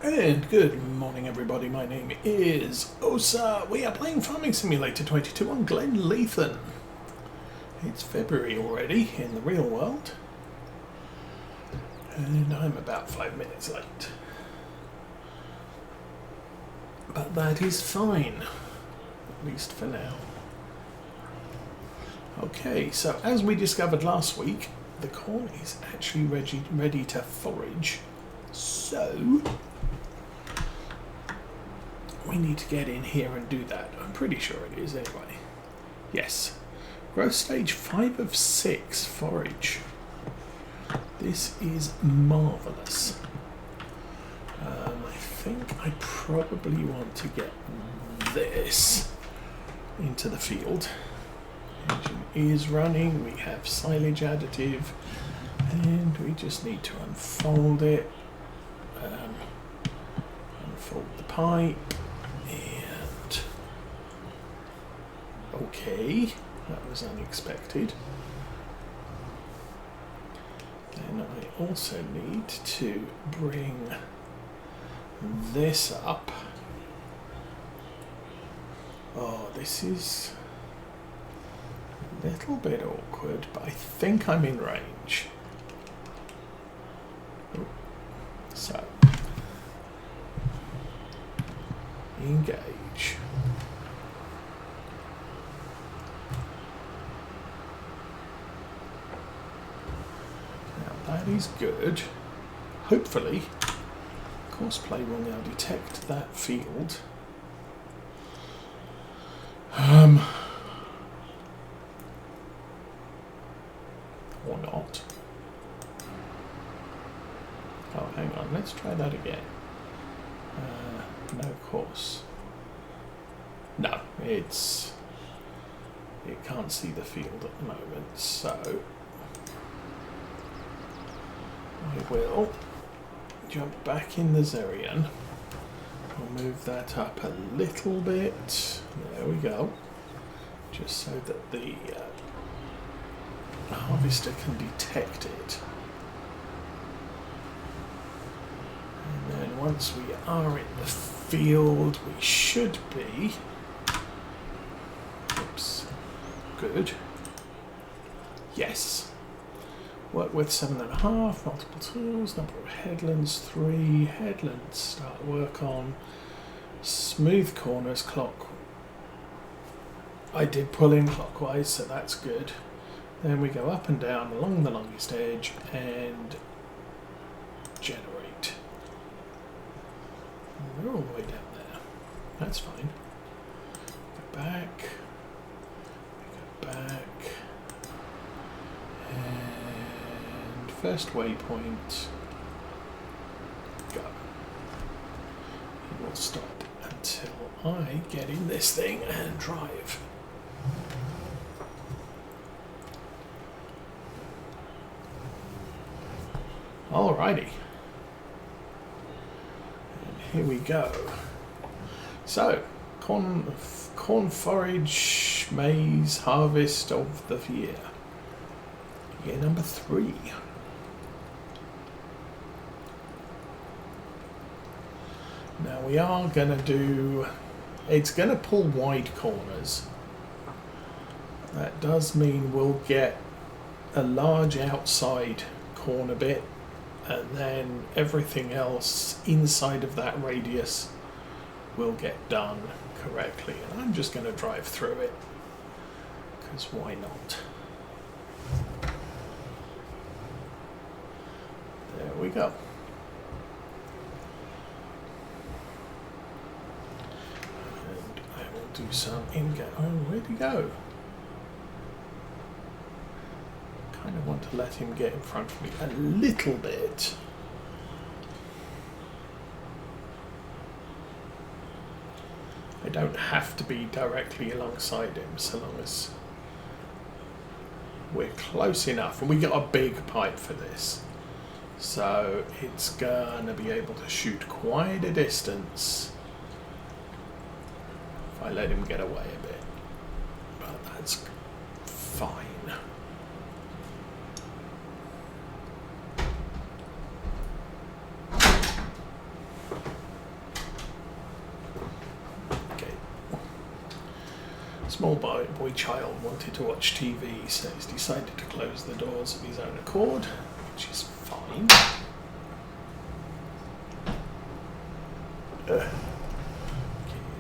And good morning everybody, my name is Osa. We are playing Farming Simulator 22 on Glenleathann. It's February already in the real world. And I'm about 5 minutes late. But that is fine, at least for now. Okay, so as we discovered last week, the corn is actually ready to forage. So we need to get in here and do that. I'm pretty sure it is anyway. Yes. Growth stage 5 of 6 forage. This is marvellous. I think I probably want to get this into the field. Engine is running. We have silage additive. And we just need to unfold it. Unfold the pipe. And okay, that was unexpected. Then I also need to bring this up. Oh, this is a little bit awkward, but I think I'm in range. So, engage. Now that is good. Hopefully, Courseplay will now detect that field. Or not. Oh, hang on, let's try that again. No course. No, it can't see the field at the moment, so I will jump back in the Zerion. I'll move that up a little bit. There we go. Just so that the harvester can detect it. And then once we are in the field, we should be, oops, good. Yes. Work with 7.5, multiple tools, number of headlands 3, headlands start work on, smooth corners, clock. I did pull in clockwise, so that's good. Then we go up and down along the longest edge and generate. And we're all the way down there. That's fine. Go back. Go back. And first waypoint. Go. It will stop until I get in this thing and drive. Alrighty. And here we go. So, corn forage, maize harvest of the year. Year number 3. Now we are going to do, it's going to pull wide corners. That does mean we'll get a large outside corner bit, and then everything else inside of that radius will get done correctly. And I'm just going to drive through it, because why not? There we go. And I will do some in-game. Oh, where'd he go? I want to let him get in front of me a little bit. I don't have to be directly alongside him so long as we're close enough. And we got a big pipe for this, so it's gonna be able to shoot quite a distance if I let him get away a bit, but that's fine. Small boy child wanted to watch TV, so he's decided to close the doors of his own accord, which is fine. Okay,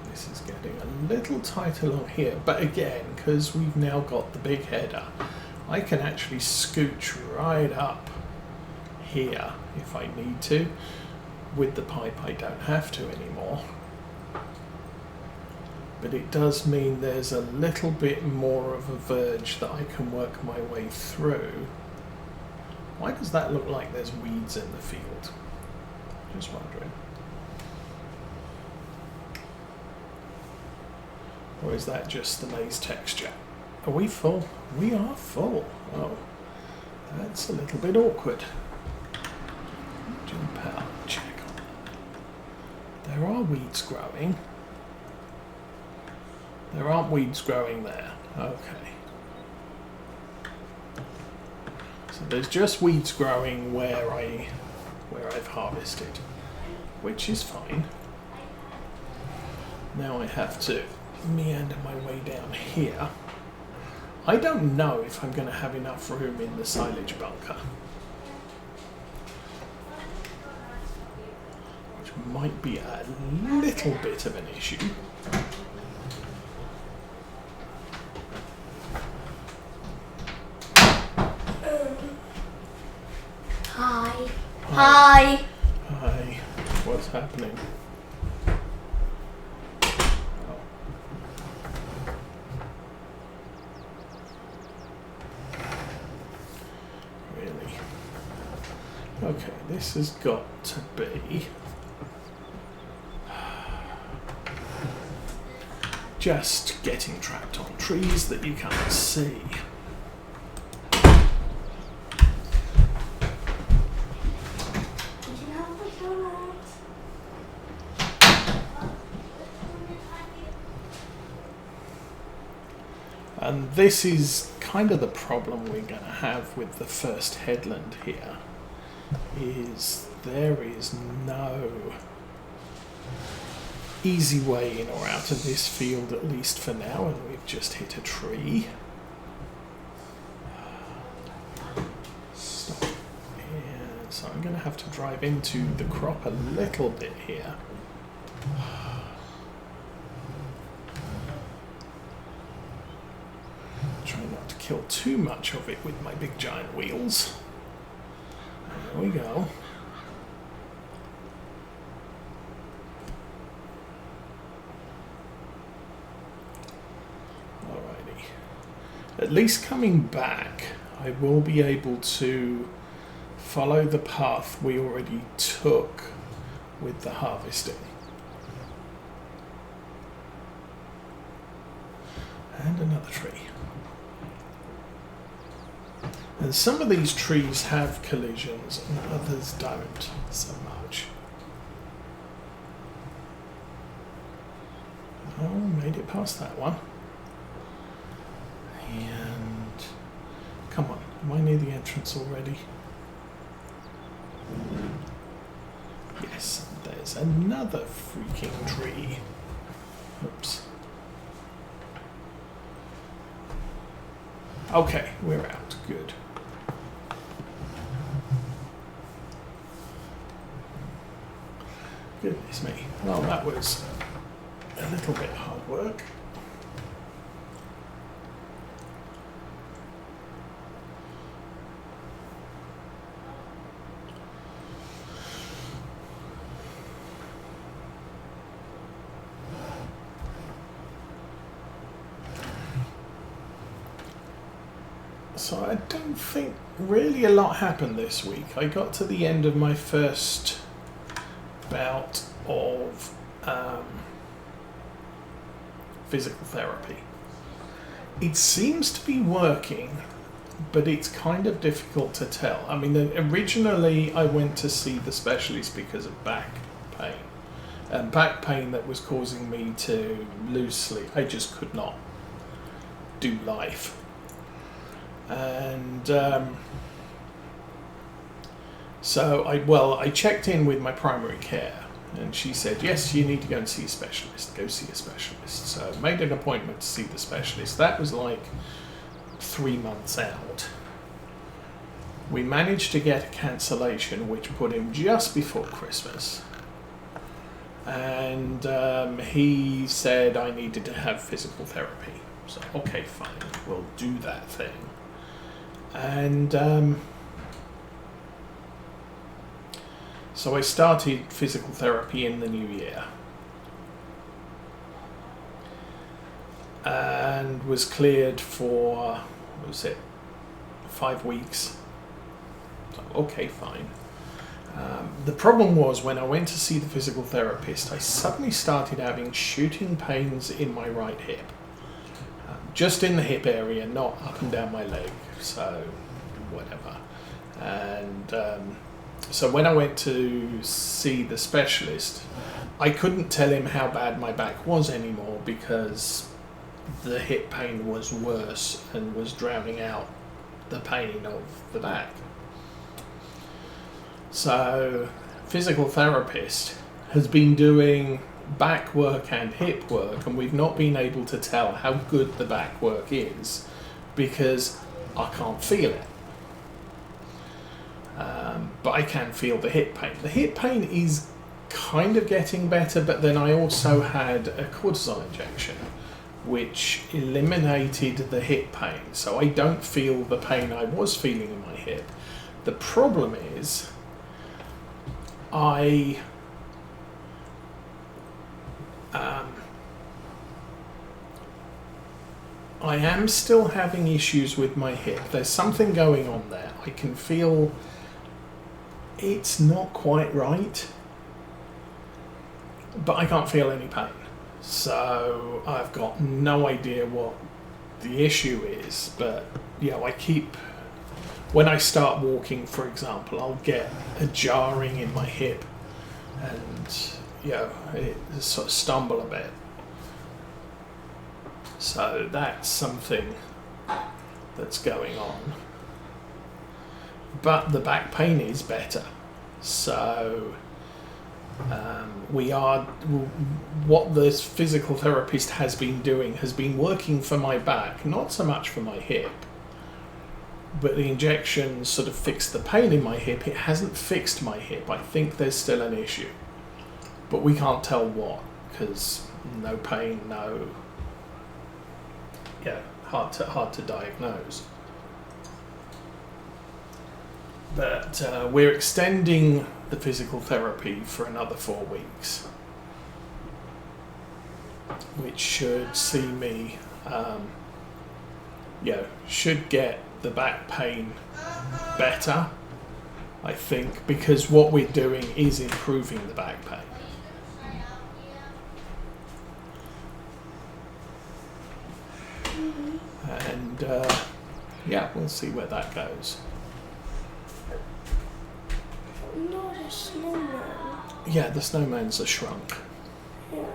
this is getting a little tight along here, but again, because we've now got the big header, I can actually scooch right up here if I need to. With the pipe I don't have to anymore. But it does mean there's a little bit more of a verge that I can work my way through. Why does that look like there's weeds in the field? Just wondering. Or is that just the maize texture? Are we full? We are full. Oh, that's a little bit awkward. Jump out and check on that. There are weeds growing. There aren't weeds growing there. Okay. So there's just weeds growing where I've harvested, which is fine. Now I have to meander my way down here. I don't know if I'm going to have enough room in the silage bunker, which might be a little bit of an issue. Hi. Hi. Hi. What's happening? Really? Okay, this has got to be just getting trapped on trees that you can't see. And this is kind of the problem we're going to have with the first headland here, is there is no easy way in or out of this field, at least for now, and we've just hit a tree. Stop. And so I'm going to have to drive into the crop a little bit here. Try not to kill too much of it with my big giant wheels. There we go. Alrighty. At least coming back, I will be able to follow the path we already took with the harvesting. And another tree. And some of these trees have collisions and others don't so much. Oh, made it past that one. And come on, am I near the entrance already? Yes, there's another freaking tree. Oops. Okay, we're out. Good. Goodness me. Well, that was a little bit hard work. So I don't think really a lot happened this week. I got to the end of my first bout of physical therapy. It seems to be working, but it's kind of difficult to tell. I mean, originally I went to see the specialist because of back pain. And back pain that was causing me to lose sleep. I just could not do life. And so I checked in with my primary care, And she said, yes, you need to go and see a specialist. Go see a specialist. So made an appointment to see the specialist. That was like 3 months out. We managed to get a cancellation which put him just before Christmas. And he said I needed to have physical therapy. So, okay, fine, we'll do that thing. And so I started physical therapy in the new year. And was cleared for, what was it, 5 weeks. So, okay, fine. The problem was when I went to see the physical therapist, I suddenly started having shooting pains in my right hip. Just in the hip area, not up and down my leg, so whatever. And so when I went to see the specialist, I couldn't tell him how bad my back was anymore because the hip pain was worse and was drowning out the pain of the back. So, physical therapist has been doing back work and hip work, and we've not been able to tell how good the back work is because I can't feel it. But I can feel the hip pain. The hip pain is kind of getting better, but then I also had a cortisone injection which eliminated the hip pain. So I don't feel the pain I was feeling in my hip. The problem is I am still having issues with my hip. There's something going on there. I can feel it's not quite right, but I can't feel any pain. So I've got no idea what the issue is, but I keep, when I start walking, for example, I'll get a jarring in my hip and it sort of stumble a bit. So that's something that's going on. But the back pain is better. So what this physical therapist has been doing has been working for my back, not so much for my hip. But the injection sort of fixed the pain in my hip. It hasn't fixed my hip. I think there's still an issue. But we can't tell what, because no pain, hard to diagnose. But we're extending the physical therapy for another 4 weeks, which should see me, should get the back pain better, I think, because what we're doing is improving the back pain. And we'll see where that goes. Not a snowman. Yeah, the snowmans are shrunk. Yeah.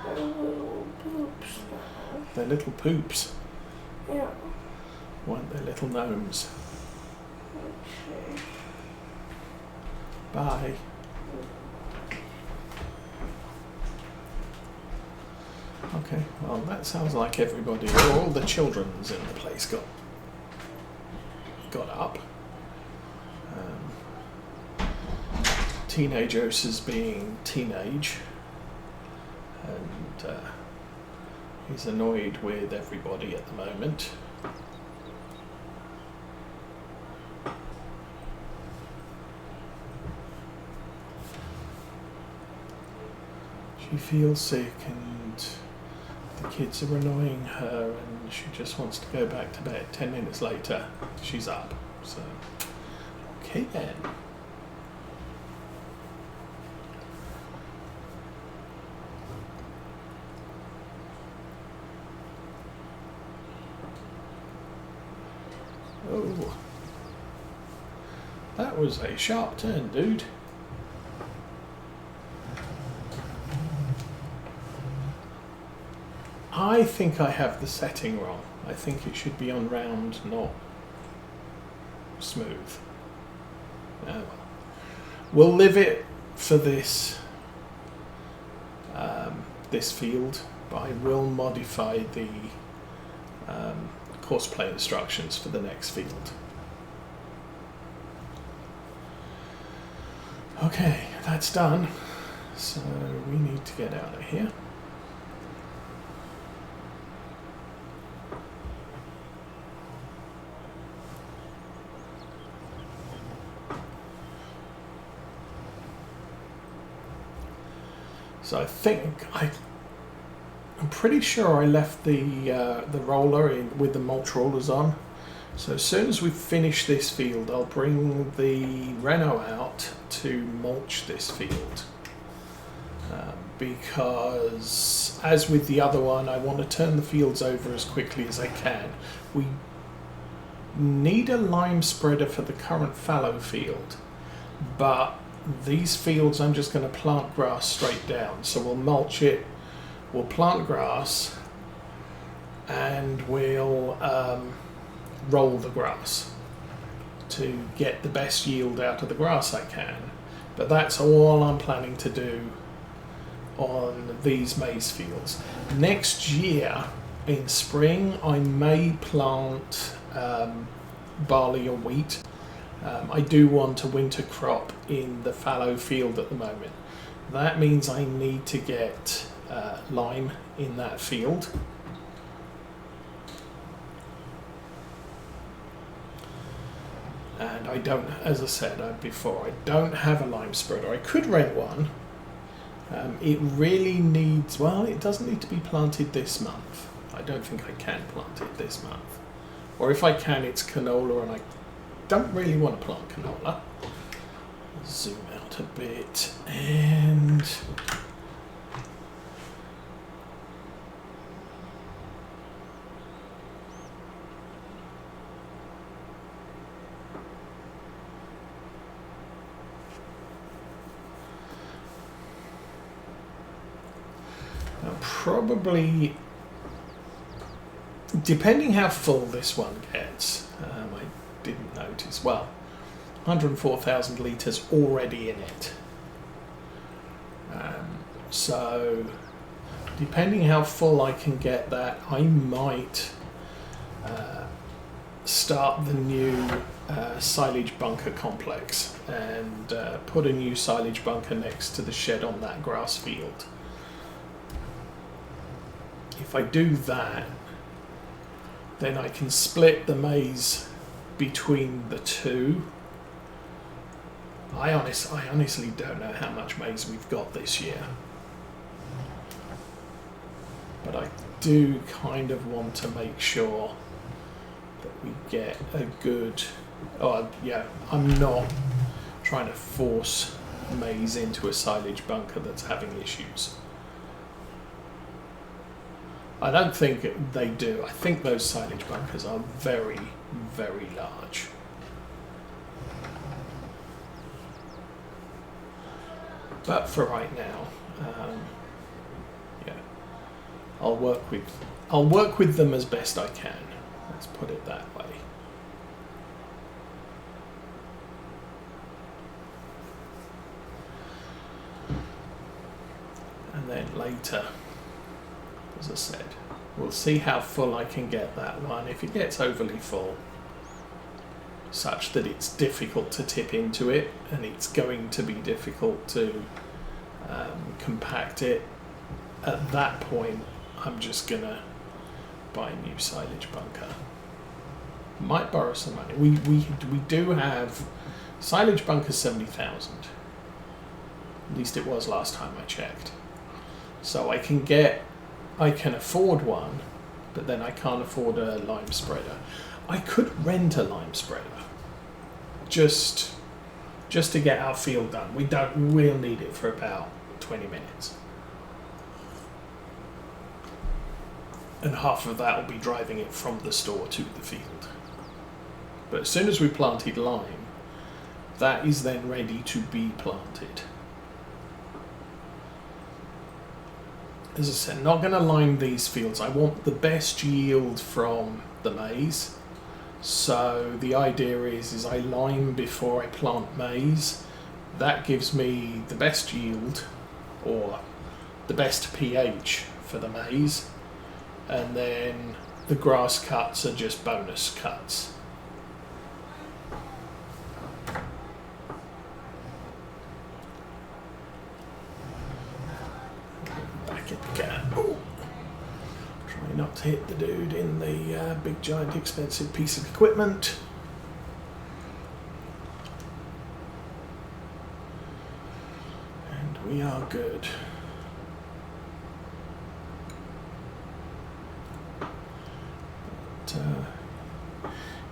They're little poops now. They're little poops. Yeah. Weren't they little gnomes? Okay. Bye. Okay, well that sounds like everybody, all the children's in the place got up. Teenagers is being teenage, and he's annoyed with everybody at the moment. She feels sick and the kids are annoying her and she just wants to go back to bed. 10 minutes later, she's up. So, okay then. Oh, that was a sharp turn, dude. I think I have the setting wrong. I think it should be on round, not smooth. Oh, well. We'll for this this field, but I will modify the course play instructions for the next field. Okay, that's done. So we need to get out of here. So I think I'm pretty sure I left the roller in with the mulch rollers on. So as soon as we finish this field, I'll bring the Renault out to mulch this field. Because as with the other one, I want to turn the fields over as quickly as I can. We need a lime spreader for the current fallow field, but these fields I'm just going to plant grass straight down. So we'll mulch it, we'll plant grass, and we'll roll the grass to get the best yield out of the grass I can. But that's all I'm planning to do on these maize fields. Next year in spring I may plant barley or wheat. I do want a winter crop in the fallow field at the moment. That means I need to get lime in that field. And I don't, as I said before, I don't have a lime spreader. I could rent one. It really needs, well, it doesn't need to be planted this month. I don't think I can plant it this month. Or if I can, it's canola, and I don't really want to plant canola. Zoom out a bit, and probably, depending how full this one gets, I didn't notice, well, 104,000 litres already in it. So depending how full I can get that, I might start the new silage bunker complex and put a new silage bunker next to the shed on that grass field. If I do that, then I can split the maize between the two. I honestly don't know how much maize we've got this year, but I do kind of want to make sure that we get a good, I'm not trying to force maize into a silage bunker that's having issues. I don't think they do. I think those silage bunkers are very, very large. But for right now, I'll work with them as best I can. Let's put it that way. And then later, as I said, we'll see how full I can get that one. If it gets overly full, such that it's difficult to tip into it, and it's going to be difficult to compact it, at that point I'm just gonna buy a new silage bunker. Might borrow some money. We do have silage bunkers 70,000. At least it was last time I checked. So I can afford one, but then I can't afford a lime spreader. I could rent a lime spreader, just to get our field done. We'll need it for about 20 minutes. And half of that will be driving it from the store to the field. But as soon as we planted lime, that is then ready to be planted. As I said, not going to lime these fields. I want the best yield from the maize. So the idea is I lime before I plant maize, That gives me the best yield, or the best pH for the maize, and then the grass cuts are just bonus cuts. Back in the cat. Ooh. Try not to hit the dude in the big giant expensive piece of equipment. And we are good.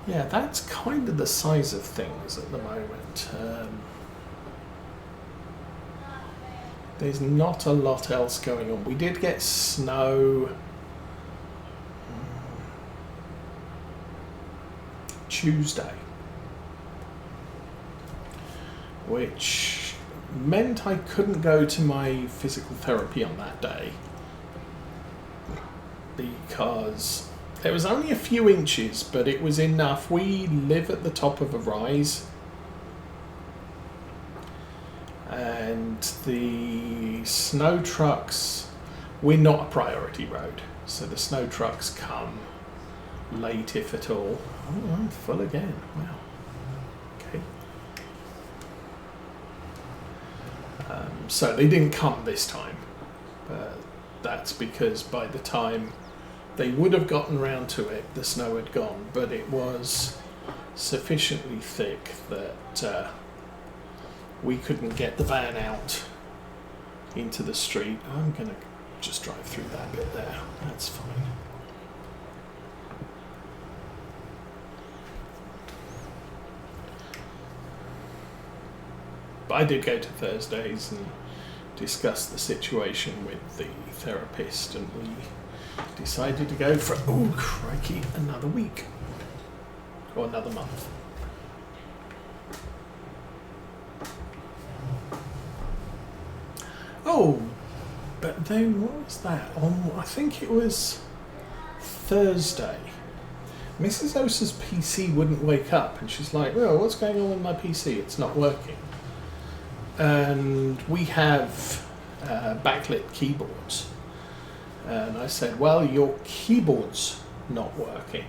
Yeah, that's kind of the size of things at the moment. There's not a lot else going on. We did get snow Tuesday, which meant I couldn't go to my physical therapy on that day because there was only a few inches, but it was enough. We live at the top of a rise, and the snow trucks, we're not a priority road, so the snow trucks come late if at all. Oh, I'm full again. Wow. Okay. So they didn't come this time, but that's because by the time they would have gotten round to it, the snow had gone, but it was sufficiently thick that we couldn't get the van out into the street. I'm going to just drive through that bit there. That's fine. But I did go to Thursdays and discuss the situation with the therapist, and we decided to go for, oh crikey, another week or another month. Oh, but then what was that? I think it was Thursday. Mrs. Osa's PC wouldn't wake up, and she's like, "Well, what's going on with my PC? It's not working." And we have backlit keyboards. And I said, well, your keyboard's not working.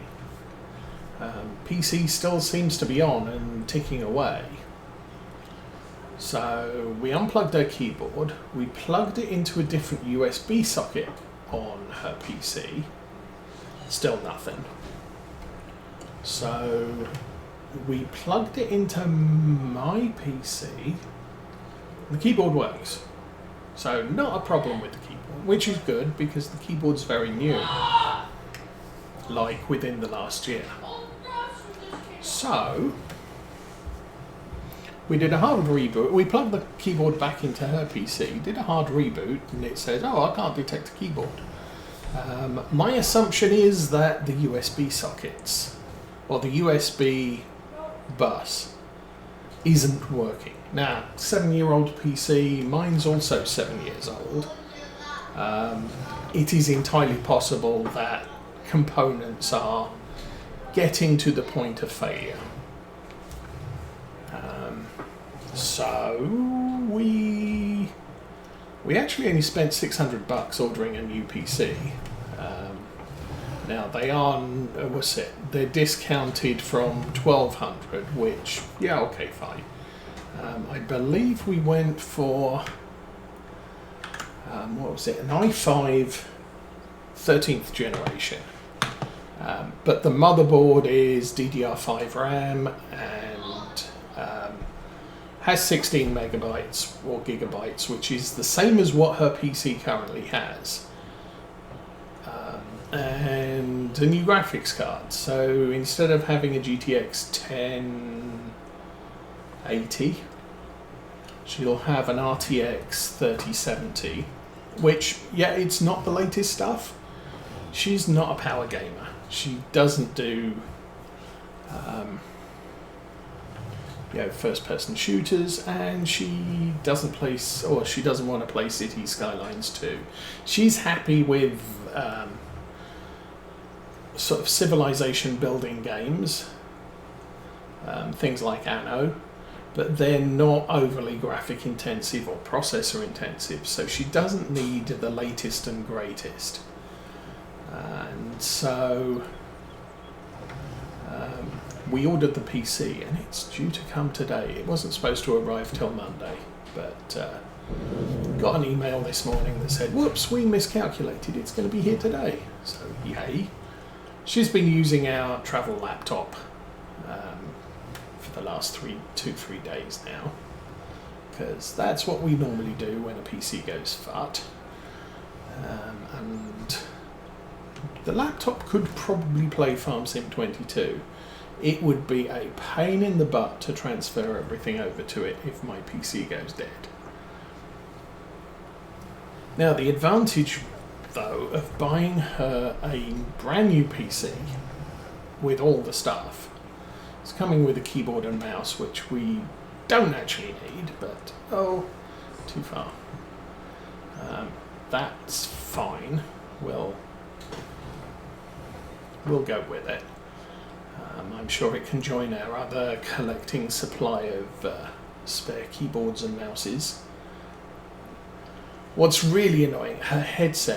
PC still seems to be on and ticking away. So we unplugged her keyboard, we plugged it into a different USB socket on her PC, still nothing. So we plugged it into my PC, the keyboard works. So not a problem with the keyboard, which is good because the keyboard's very new, like within the last year. So we did a hard reboot. We plugged the keyboard back into her PC, did a hard reboot, and it says, oh, I can't detect a keyboard. My assumption is that the USB sockets, or the USB bus, isn't working. Now, 7-year-old PC, mine's also 7 years old. It is entirely possible that components are getting to the point of failure. So we actually only spent $600 ordering a new PC. Now they are, they're discounted from $1,200, which, yeah, okay, fine. I believe we went for, what was it, an i5 13th generation. But the motherboard is DDR5 RAM and has 16 megabytes or gigabytes, which is the same as what her PC currently has. And a new graphics card. So instead of having a GTX 1080, she'll have an RTX 3070, which, yeah, it's not the latest stuff. She's not a power gamer. She doesn't do first-person shooters, and she doesn't want to play City Skylines 2. She's happy with sort of civilization building games, things like Anno, but they're not overly graphic intensive or processor intensive, so she doesn't need the latest and greatest. And so we ordered the PC, and it's due to come today. It wasn't supposed to arrive till Monday, but got an email this morning that said, whoops, we miscalculated, it's going to be here today. So yay. She's been using our travel laptop for the last 3 days now, because that's what we normally do when a PC goes fart. And the laptop could probably play FS22. It would be a pain in the butt to transfer everything over to it if my PC goes dead. Now, the advantage, though, of buying her a brand new PC with all the stuff, it's coming with a keyboard and mouse, which we don't actually need, but, oh, too far. That's fine. We'll go with it. I'm sure it can join our other collecting supply of spare keyboards and mouses. What's really annoying, her headset